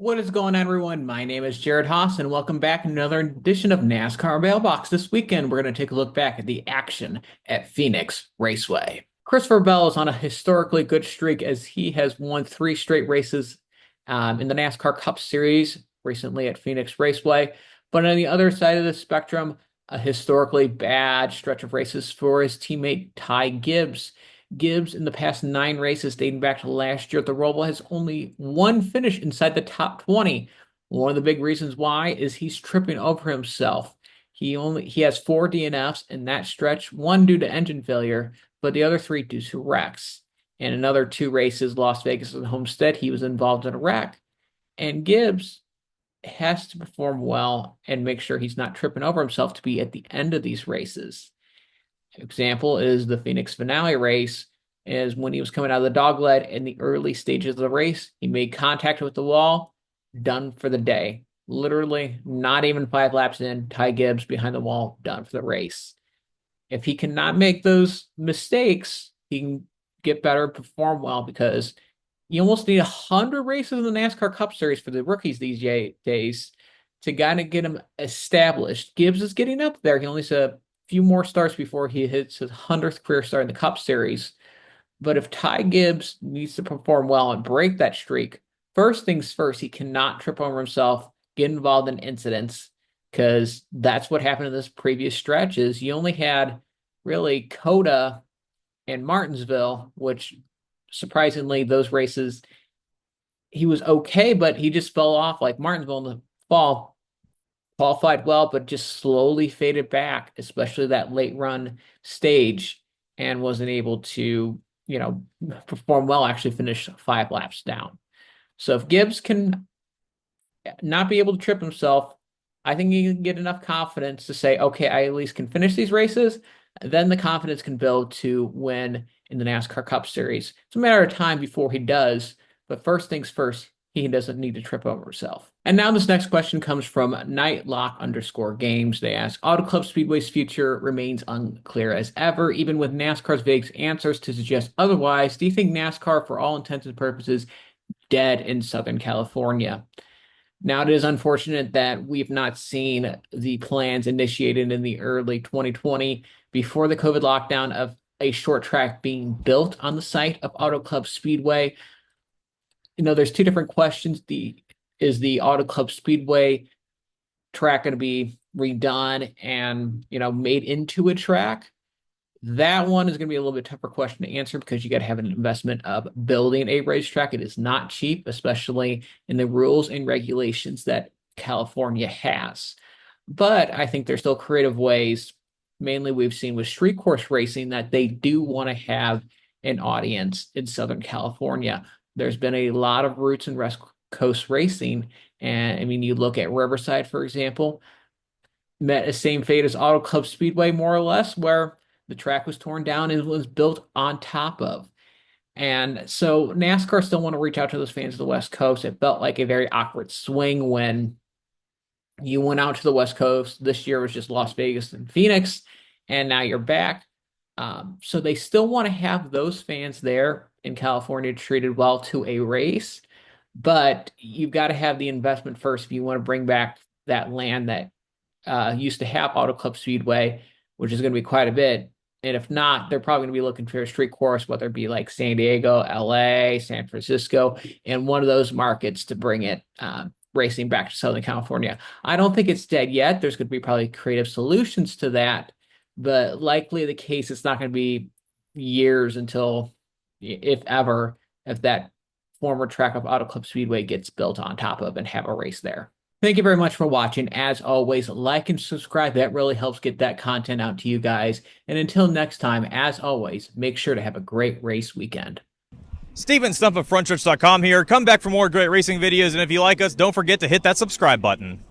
What is going on, everyone? My name is Jared Haas, and welcome back to another edition of NASCAR Mailbox. This weekend, we're going to take a look back at the action at Phoenix Raceway. Christopher Bell is on a historically good streak as he has won three straight races in the NASCAR Cup Series recently at Phoenix Raceway. But on the other side of the spectrum, a historically bad stretch of races for his teammate Ty Gibbs. Gibbs, in the past 9 races dating back to last year at the Roval, has only one finish inside the top 20. One of the big reasons why is he's tripping over himself. He has 4 DNFs in that stretch, one due to engine failure, but the other 3 due to wrecks. In another 2 races, Las Vegas and Homestead, he was involved in a wreck. And Gibbs has to perform well and make sure he's not tripping over himself to be at the end of these races. Example is the Phoenix finale race, is when he was coming out of the dogleg in the early stages of the race, he made contact with the wall, done for the day. Literally, not even 5 laps in, Ty Gibbs behind the wall, done for the race. If he cannot make those mistakes, he can get better, perform well, because you almost need 100 races in the NASCAR Cup Series for the rookies these days to kind of get him established. Gibbs is getting up there. He only needs a few more starts before he hits his 100th career start in the Cup Series. But if Ty Gibbs needs to perform well and break that streak, first things first, he cannot trip over himself, get involved in incidents, because that's what happened in this previous stretch. Is you only had really Coda and Martinsville, which surprisingly, those races, he was okay, but he just fell off. Like Martinsville in the fall, qualified well, but just slowly faded back, especially that late run stage, and wasn't able to, perform well, actually finish 5 laps down. So if Gibbs can not be able to trip himself, I think he can get enough confidence to say, okay, I at least can finish these races. Then the confidence can build to win in the NASCAR Cup Series. It's a matter of time before he does, but first things first, he doesn't need to trip over himself. And now this next question comes from Nightlock_games. They ask, Auto Club Speedway's future remains unclear as ever, even with NASCAR's vague answers to suggest otherwise. Do you think NASCAR, for all intents and purposes, dead in Southern California? Now, it is unfortunate that we've not seen the plans initiated in the early 2020 before the COVID lockdown of a short track being built on the site of Auto Club Speedway. There's 2 different questions. Is the Auto Club Speedway track going to be redone and, made into a track? That one is going to be a little bit tougher question to answer because you got to have an investment of building a racetrack. It is not cheap, especially in the rules and regulations that California has. But I think there's still creative ways, mainly we've seen with street course racing, that they do want to have an audience in Southern California. There's been a lot of roots in West Coast racing. And I mean, you look at Riverside, for example, met the same fate as Auto Club Speedway, more or less, where the track was torn down and was built on top of. And so NASCAR still want to reach out to those fans of the West Coast. It felt like a very awkward swing when you went out to the West Coast. This year was just Las Vegas and Phoenix, and now you're back. So they still want to have those fans there in California treated well to a race, but you've got to have the investment first if you want to bring back that land that used to have Auto Club Speedway, which is going to be quite a bit. And if not, they're probably going to be looking for a street course, whether it be like San Diego, LA, San Francisco, and one of those markets to bring it racing back to Southern California. I don't think it's dead yet. There's going to be probably creative solutions to that, but likely the case, it's not going to be years until, if ever, if that former track of Auto Club Speedway gets built on top of and have a race there. Thank you very much for watching. As always, like and subscribe. That really helps get that content out to you guys. And until next time, as always, make sure to have a great race weekend. Steven Stump of FrontStretch.com here. Come back for more great racing videos, and if you like us, don't forget to hit that subscribe button.